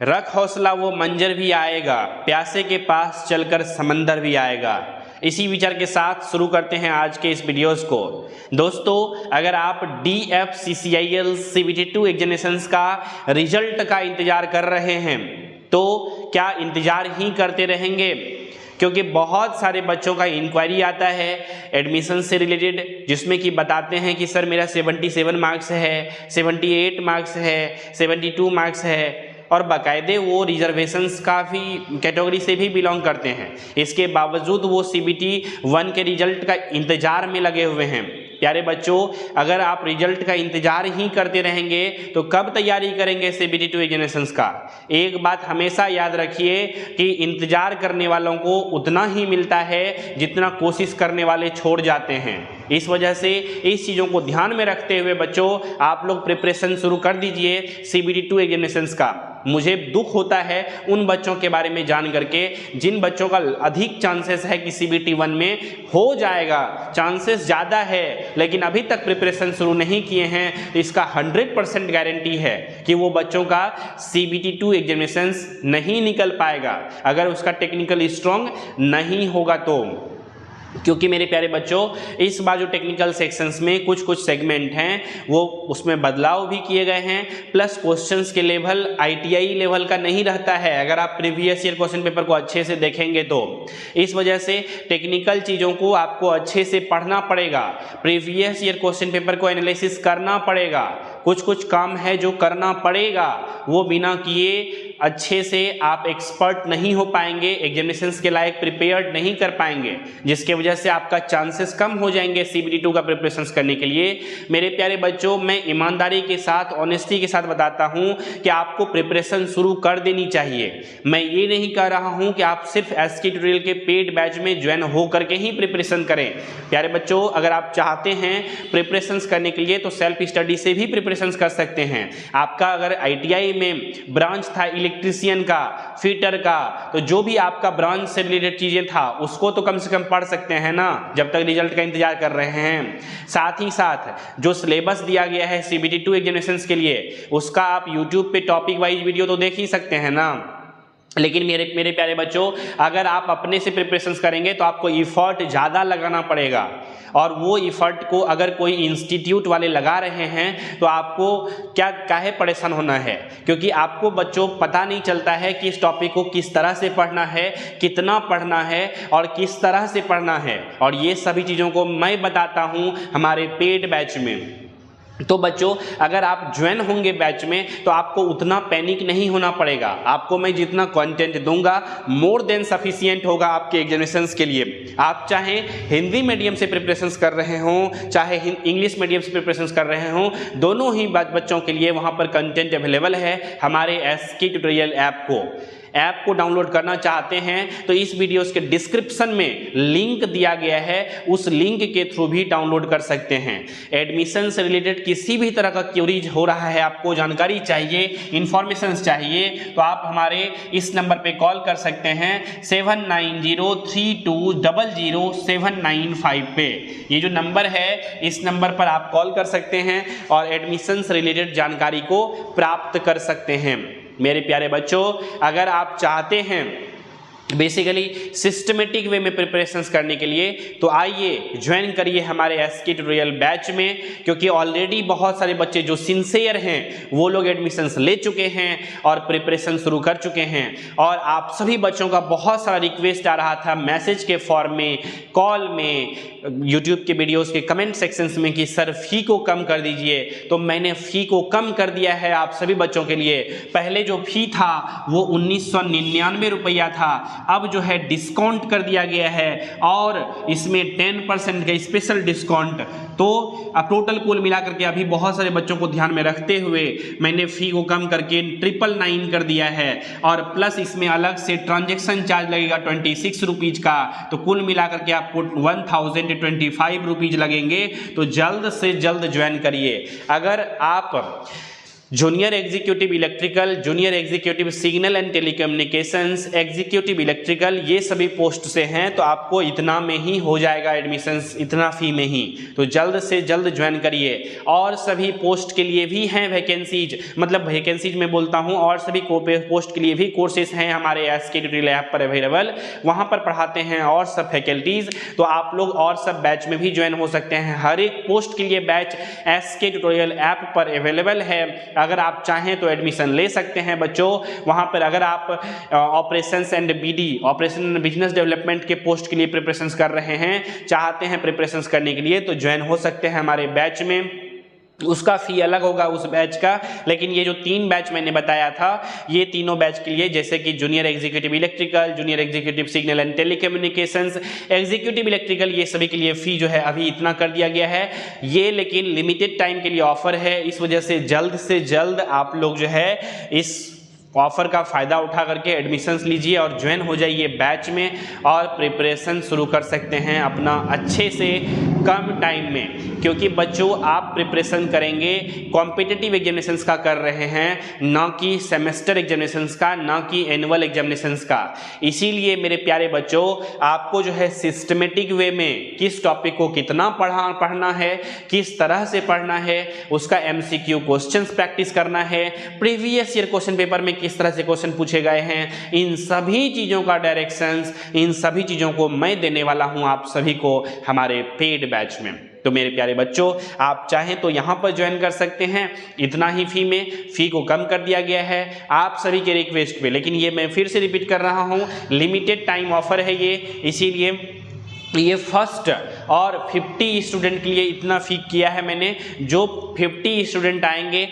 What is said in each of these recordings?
रख हौसला वो मंजर भी आएगा, प्यासे के पास चलकर समंदर भी आएगा। इसी विचार के साथ शुरू करते हैं आज के इस वीडियोस को। दोस्तों, अगर आप DFCCIL CBT2 एग्जामिनेशंस का रिजल्ट का इंतजार कर रहे हैं तो क्या इंतजार ही करते रहेंगे? क्योंकि बहुत सारे बच्चों का इंक्वायरी आता है एडमिशन से रिलेटेड, जिसमें कि बताते हैं कि सर मेरा 77 मार्क्स है, 78 मार्क्स है, 72 मार्क्स है, और बाकायदे वो रिजर्वेशंस काफ़ी कैटेगरी से भी बिलोंग करते हैं। इसके बावजूद वो CBT1 के रिजल्ट का इंतज़ार में लगे हुए हैं। प्यारे बच्चों, अगर आप रिजल्ट का इंतजार ही करते रहेंगे तो कब तैयारी करेंगे CBT2 एग्जामिनेशंस का? एक बात हमेशा याद रखिए कि इंतजार करने वालों को उतना ही मिलता है जितना कोशिश करने वाले छोड़ जाते हैं। इस वजह से इस चीज़ों को ध्यान में रखते हुए बच्चों, आप लोग प्रिपरेशन शुरू कर दीजिए CBT2 एग्जामिनेशंस का। मुझे दुख होता है उन बच्चों के बारे में जान करके जिन बच्चों का अधिक चांसेस है कि CBT1 में हो जाएगा, चांसेस ज़्यादा है, लेकिन अभी तक प्रिपरेशन शुरू नहीं किए हैं। तो इसका 100% गारंटी है कि वो बच्चों का CBT2 एग्जामिनेशंस नहीं निकल पाएगा अगर उसका टेक्निकल स्ट्रॉन्ग नहीं होगा तो। क्योंकि मेरे प्यारे बच्चों, इस बार जो टेक्निकल सेक्शंस में कुछ सेगमेंट हैं वो उसमें बदलाव भी किए गए हैं, प्लस क्वेश्चंस के लेवल ITI लेवल का नहीं रहता है अगर आप प्रीवियस ईयर क्वेश्चन पेपर को अच्छे से देखेंगे तो। इस वजह से टेक्निकल चीज़ों को आपको अच्छे से पढ़ना पड़ेगा, प्रीवियस ईयर क्वेश्चन पेपर को एनालिसिस करना पड़ेगा। कुछ काम है जो करना पड़ेगा, वो बिना किए अच्छे से आप एक्सपर्ट नहीं हो पाएंगे, एग्जामिनेशंस के लायक प्रिपेयर्ड नहीं कर पाएंगे, जिसके वजह से आपका चांसेस कम हो जाएंगे CBT2 का प्रिपरेशंस करने के लिए। मेरे प्यारे बच्चों, मैं ईमानदारी के साथ, ऑनेस्टी के साथ बताता हूं कि आपको प्रिपरेशन शुरू कर देनी चाहिए। मैं ये नहीं कह रहा हूं कि आप सिर्फ SK ट्यूटोरियल के पेड बैच में ज्वाइन हो करके ही प्रिपरेशन करें। प्यारे बच्चों, अगर आप चाहते हैं प्रिपरेशंस करने के लिए तो सेल्फ स्टडी से भी प्रिपरेशन कर सकते हैं। आपका अगर ITI में ब्रांच था इलेक्ट्रीशियन का, फिटर का, तो जो भी आपका ब्रांच से रिलेटेड चीजें था उसको तो कम से कम पढ़ सकते हैं ना, जब तक रिजल्ट का इंतजार कर रहे हैं। साथ ही साथ जो सिलेबस दिया गया है CBT2 एग्जामिनेशंस के लिए, उसका आप YouTube पे टॉपिक वाइज वीडियो तो देख ही सकते हैं ना। लेकिन मेरे प्यारे बच्चों, अगर आप अपने से प्रिपरेशंस करेंगे तो आपको इफर्ट ज़्यादा लगाना पड़ेगा, और वो इफर्ट को अगर कोई इंस्टीट्यूट वाले लगा रहे हैं तो आपको क्या काहे परेशान होना है? क्योंकि आपको बच्चों पता नहीं चलता है कि इस टॉपिक को किस तरह से पढ़ना है, कितना पढ़ना है और किस तरह से पढ़ना है, और ये सभी चीज़ों को मैं बताता हूँ हमारे पेड बैच में। तो बच्चों, अगर आप ज्वाइन होंगे बैच में तो आपको उतना पैनिक नहीं होना पड़ेगा। आपको मैं जितना कंटेंट दूंगा मोर देन सफिशिएंट होगा आपके एग्जामिनेशंस के लिए। आप चाहे हिंदी मीडियम से प्रिपरेशंस कर रहे हों, चाहे इंग्लिश मीडियम से प्रिपरेशंस कर रहे हों, दोनों ही बच्चों के लिए वहाँ पर कंटेंट अवेलेबल है। हमारे SK ट्यूटोरियल ऐप को डाउनलोड करना चाहते हैं तो इस वीडियोस के डिस्क्रिप्शन में लिंक दिया गया है, उस लिंक के थ्रू भी डाउनलोड कर सकते हैं। एडमिशन से रिलेटेड किसी भी तरह का क्यूरीज हो रहा है, आपको जानकारी चाहिए, इंफॉर्मेशन चाहिए, तो आप हमारे इस नंबर पे कॉल कर सकते हैं 7903200795 पे। ये जो नंबर है, इस नंबर पर आप कॉल कर सकते हैं और एडमिशन से रिलेटेड जानकारी को प्राप्त कर सकते हैं। मेरे प्यारे बच्चों, अगर आप चाहते हैं बेसिकली सिस्टमेटिक वे में प्रिपरेशंस करने के लिए तो आइए ज्वाइन करिए हमारे SK ट्यूटोरियल बैच में, क्योंकि ऑलरेडी बहुत सारे बच्चे जो सिंसियर हैं वो लोग एडमिशंस ले चुके हैं और प्रिपरेशन शुरू कर चुके हैं। और आप सभी बच्चों का बहुत सारा रिक्वेस्ट आ रहा था मैसेज के फॉर्म में, कॉल में, यूट्यूब के वीडियोस के कमेंट सेक्शंस में कि सर फ़ी को कम कर दीजिए। तो मैंने फ़ी को कम कर दिया है आप सभी बच्चों के लिए। पहले जो फ़ी था वो 1999 रुपया था, अब जो है डिस्काउंट कर दिया गया है और इसमें 10% का स्पेशल डिस्काउंट। तो अब टोटल कुल मिलाकर के अभी बहुत सारे बच्चों को ध्यान में रखते हुए मैंने फ़ी को कम करके 999 कर दिया है, और प्लस इसमें अलग से ट्रांजैक्शन चार्ज लगेगा 26 रुपीज़ का। तो कुल मिलाकर के आपको 1025 रुपीज़ लगेंगे। तो जल्द से जल्द ज्वाइन करिए। अगर आप junior executive electrical, junior executive signal and telecommunications, executive electrical, ये सभी पोस्ट से हैं। तो आपको इतना में ही हो जाएगा एडमिशन्स, इतना फी में ही। तो जल्द से जल्द ज्वाइन करिए। और सभी पोस्ट के लिए भी हैं वैकेंसीज, मतलब वैकेंसीज में बोलता हूँ, और सभी पोस्ट के लिए भी कोर्सेज हैं हमारे SK ट्यूटोरियल ऐप पर अवेलेबल। वहाँ पर पढ़ाते हैं और सब फैकल्टीज़। तो आप लोग और सब बैच में भी ज्वाइन हो सकते हैं। हर एक पोस्ट के लिए बैच SK ट्यूटोरियल ऐप पर अवेलेबल है। अगर आप चाहें तो एडमिशन ले सकते हैं बच्चों वहाँ पर। अगर आप operations and BD, operation and business development के पोस्ट के लिए प्रिपरेशंस कर रहे हैं, चाहते हैं प्रिपरेशंस करने के लिए, तो ज्वाइन हो सकते हैं हमारे बैच में। उसका फ़ी अलग होगा उस बैच का, लेकिन ये जो 3 बैच मैंने बताया था, ये तीनों बैच के लिए, जैसे कि junior executive electrical, junior executive signal and telecommunications, executive electrical, ये सभी के लिए फ़ी जो है अभी इतना कर दिया गया है। ये लेकिन लिमिटेड टाइम के लिए ऑफर है, इस वजह से जल्द आप लोग जो है इस ऑफर का फ़ायदा उठा करके एडमिशन्स लीजिए और ज्वाइन हो जाइए बैच में, और प्रिपरेशन शुरू कर सकते हैं अपना अच्छे से कम टाइम में। क्योंकि बच्चों आप प्रिपरेशन करेंगे कॉम्पिटिटिव एग्जामिनेशंस का कर रहे हैं, ना कि सेमेस्टर एग्जामिनेशंस का, ना कि एनुअल एग्जामिनेशंस का। इसीलिए मेरे प्यारे बच्चों, आपको जो है सिस्टमेटिक वे में किस टॉपिक को कितना पढ़ना है, किस तरह से पढ़ना है, उसका MCQ क्वेश्चंस प्रैक्टिस करना है, प्रीवियस ईयर क्वेश्चन पेपर में किस तरह से क्वेश्चन पूछे गए हैं, इन सभी चीज़ों का डायरेक्शंस, इन सभी चीज़ों को मैं देने वाला हूं आप सभी को हमारे पेड बैच में। तो मेरे प्यारे बच्चों, आप चाहें तो यहाँ पर ज्वाइन कर सकते हैं, इतना ही फ़ी में, फ़ी को कम कर दिया गया है आप सभी के रिक्वेस्ट पे। लेकिन ये मैं फिर से रिपीट कर रहा हूँ, लिमिटेड टाइम ऑफर है ये, इसीलिए ये फर्स्ट और 50 स्टूडेंट के लिए इतना फ़ी किया है मैंने। जो 50 स्टूडेंट आएंगे,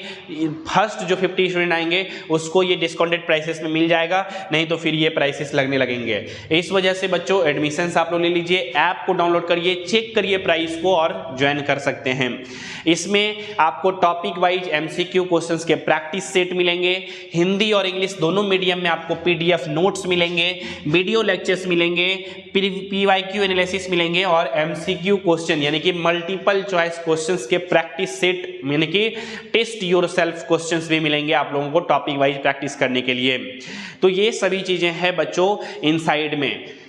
फर्स्ट जो 50 स्टूडेंट आएंगे उसको ये डिस्काउंटेड प्राइसेस में मिल जाएगा, नहीं तो फिर ये प्राइसेस लगने लगेंगे। इस वजह से बच्चों एडमिशन्स आप लोग ले लीजिए, ऐप को डाउनलोड करिए, चेक करिए प्राइस को और ज्वाइन कर सकते हैं। इसमें आपको टॉपिक वाइज MCQ क्वेश्चंस के प्रैक्टिस सेट मिलेंगे, हिंदी और इंग्लिश दोनों मीडियम में आपको PDF नोट्स मिलेंगे, वीडियो लेक्चर्स मिलेंगे, PYQ एनालिसिस मिलेंगे और MCQ क्वेश्चन यानी कि मल्टीपल चॉइस क्वेश्चंस के प्रैक्टिस सेट यानी कि टेस्ट योरसेल्फ क्वेश्चंस भी मिलेंगे आप लोगों को टॉपिक वाइज प्रैक्टिस करने के लिए। तो ये सभी चीजें हैं बच्चों इनसाइड में।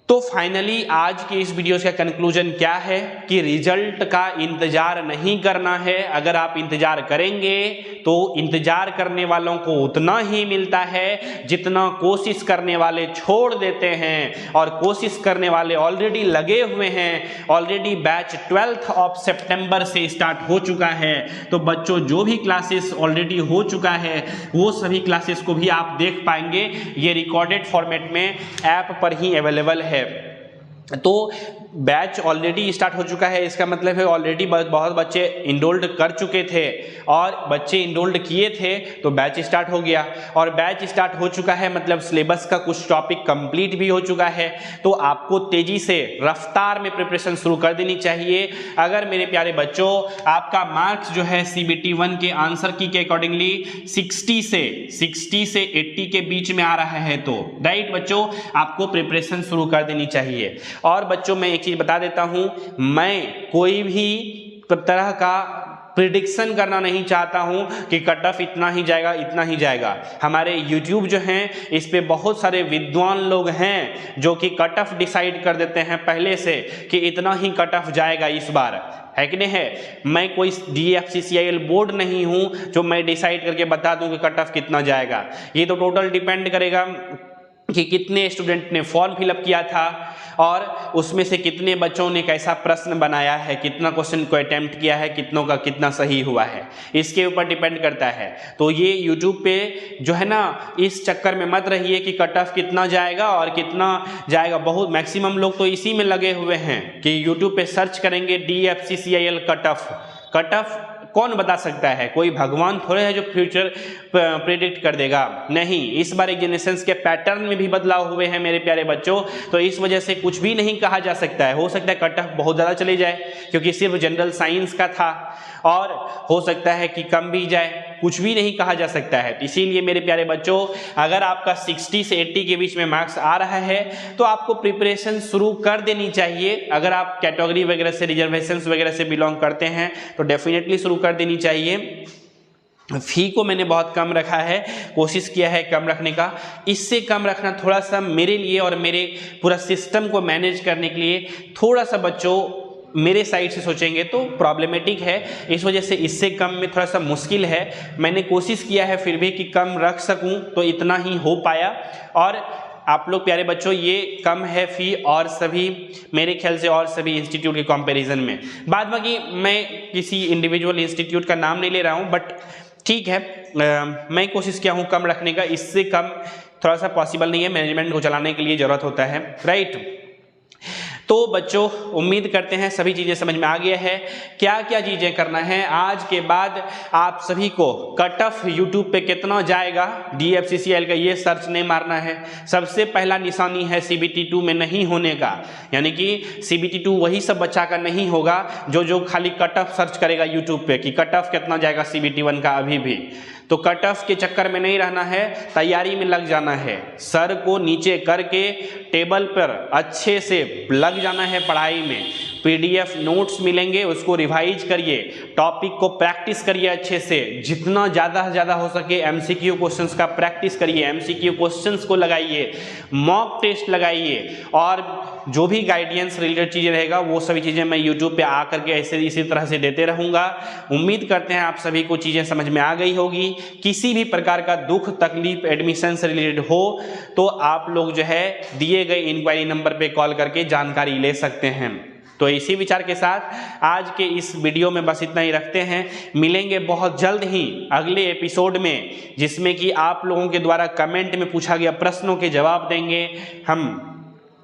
तो फाइनली आज की इस वीडियो का कंक्लूजन क्या है कि रिजल्ट का इंतजार नहीं करना है। अगर आप इंतजार करेंगे तो इंतजार करने वालों को उतना ही मिलता है जितना कोशिश करने वाले छोड़ देते हैं, और कोशिश करने वाले ऑलरेडी लगे हुए हैं। ऑलरेडी बैच 12 ऑफ सितंबर से स्टार्ट हो चुका है। तो बच्चों जो भी क्लासेस ऑलरेडी हो चुका है वो सभी क्लासेस को भी आप देख पाएंगे, ये रिकॉर्डेड फॉर्मेट में ऐप पर ही अवेलेबल है। तो बैच ऑलरेडी स्टार्ट हो चुका है, इसका मतलब है ऑलरेडी बहुत बच्चे इनरोल्ड कर चुके थे और बच्चे इनरोल्ड किए थे तो बैच स्टार्ट हो गया, और बैच स्टार्ट हो चुका है मतलब सिलेबस का कुछ टॉपिक कंप्लीट भी हो चुका है। तो आपको तेजी से रफ्तार में प्रिपरेशन शुरू कर देनी चाहिए। अगर मेरे प्यारे बच्चों आपका मार्क्स जो है CBT 1 के आंसर की के अकॉर्डिंगली 60 से 80 के बीच में आ रहा है तो राइट बच्चों आपको प्रिपरेशन शुरू कर देनी चाहिए। और बच्चों मैं एक चीज बता देता हूं, मैं कोई भी तरह का प्रिडिक्शन करना नहीं चाहता हूं कि कट ऑफ इतना ही जाएगा इतना ही जाएगा। हमारे YouTube जो हैं इस पे बहुत सारे विद्वान लोग हैं जो कि कट ऑफ डिसाइड कर देते हैं पहले से कि इतना ही कट ऑफ जाएगा इस बार, है कि नहीं है। मैं कोई DFCCIL बोर्ड नहीं हूं जो मैं डिसाइड करके बता दूं कि कट ऑफ कितना जाएगा। ये तो टोटल डिपेंड करेगा कि कितने स्टूडेंट ने फॉर्म फिलअप किया था और उसमें से कितने बच्चों ने कैसा प्रश्न बनाया है, कितना क्वेश्चन को अटेम्प्ट किया है, कितनों का कितना सही हुआ है, इसके ऊपर डिपेंड करता है। तो ये YouTube पे जो है ना इस चक्कर में मत रहिए कि कट ऑफ कितना जाएगा और कितना जाएगा। बहुत मैक्सिमम लोग तो इसी में लगे हुए हैं कि YouTube पे सर्च करेंगे DFCCIL कट ऑफ कौन बता सकता है, कोई भगवान थोड़े है जो फ्यूचर प्रेडिक्ट कर देगा, नहीं। इस बार एग्जामिनेशंस के पैटर्न में भी बदलाव हुए हैं मेरे प्यारे बच्चों, तो इस वजह से कुछ भी नहीं कहा जा सकता है। हो सकता है कट ऑफ बहुत ज़्यादा चले जाए क्योंकि सिर्फ जनरल साइंस का था, और हो सकता है कि कम भी जाए, कुछ भी नहीं कहा जा सकता है। इसीलिए मेरे प्यारे बच्चों अगर आपका 60 से 80 के बीच में मार्क्स आ रहा है तो आपको प्रिपरेशन शुरू कर देनी चाहिए। अगर आप कैटेगरी वगैरह से, रिजर्वेशंस वगैरह से बिलोंग करते हैं तो डेफिनेटली शुरू कर देनी चाहिए। फ़ी को मैंने बहुत कम रखा है, कोशिश किया है कम रखने का। इससे कम रखना थोड़ा सा मेरे लिए और मेरे पूरा सिस्टम को मैनेज करने के लिए थोड़ा सा बच्चों मेरे साइड से सोचेंगे तो प्रॉब्लमेटिक है, इस वजह से इससे कम में थोड़ा सा मुश्किल है। मैंने कोशिश किया है फिर भी कि कम रख सकूं, तो इतना ही हो पाया। और आप लोग प्यारे बच्चों, ये कम है फ़ी और सभी मेरे ख्याल से और सभी इंस्टीट्यूट के कंपैरिजन में। बाद बाकी मैं किसी इंडिविजुअल इंस्टीट्यूट का नाम नहीं ले रहा हूँ, बट ठीक है, मैं कोशिश किया हूँ कम रखने का। इससे कम थोड़ा सा पॉसिबल नहीं है, मैनेजमेंट को चलाने के लिए ज़रूरत होता है, राइट। तो बच्चों उम्मीद करते हैं सभी चीज़ें समझ में आ गया है, क्या क्या चीज़ें करना है। आज के बाद आप सभी को कट ऑफ यूट्यूब पे कितना जाएगा DFCCIL का ये सर्च नहीं मारना है। सबसे पहला निशानी है CBT 2 में नहीं होने का, यानी कि CBT 2 वही सब बच्चा का नहीं होगा जो खाली कट ऑफ सर्च करेगा यूट्यूब पे कि कट ऑफ कितना जाएगा CBT 1 का। अभी भी तो कट ऑफ के चक्कर में नहीं रहना है, तैयारी में लग जाना है। सर को नीचे करके टेबल पर अच्छे से लग जाना है पढ़ाई में। PDF नोट्स मिलेंगे, उसको रिवाइज करिए, टॉपिक को प्रैक्टिस करिए अच्छे से, जितना ज़्यादा से ज़्यादा हो सके MCQ क्वेश्चंस का प्रैक्टिस करिए, MCQ क्वेश्चंस को लगाइए, मॉक टेस्ट लगाइए, और जो भी गाइडेंस रिलेटेड चीज़ें रहेगा वो सभी चीज़ें मैं यूट्यूब पे आकर के ऐसे इसी तरह से देते रहूँगा। उम्मीद करते हैं आप सभी को चीज़ें समझ में आ गई होगी। किसी भी प्रकार का दुख तकलीफ एडमिशन से रिलेटेड हो तो आप लोग जो है दिए गए इंक्वायरी नंबर पे कॉल करके जानकारी ले सकते हैं। तो इसी विचार के साथ आज के इस वीडियो में बस इतना ही रखते हैं। मिलेंगे बहुत जल्द ही अगले एपिसोड में, जिसमें कि आप लोगों के द्वारा कमेंट में पूछा गया प्रश्नों के जवाब देंगे हम।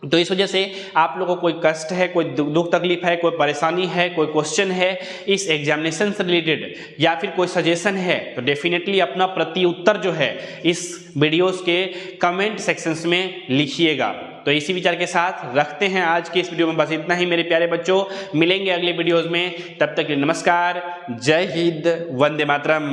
तो इस वजह से आप लोगों को कोई कष्ट है, कोई दुख तकलीफ है, कोई परेशानी है, कोई क्वेश्चन है इस एग्जामिनेशन से रिलेटेड, या फिर कोई सजेशन है, तो डेफिनेटली अपना प्रति उत्तर जो है इस वीडियोस के कमेंट सेक्शंस में लिखिएगा। तो इसी विचार के साथ रखते हैं आज के इस वीडियो में बस इतना ही मेरे प्यारे बच्चों। मिलेंगे अगले वीडियोस में, तब तक के लिए नमस्कार, जय हिंद, वंदे मातरम।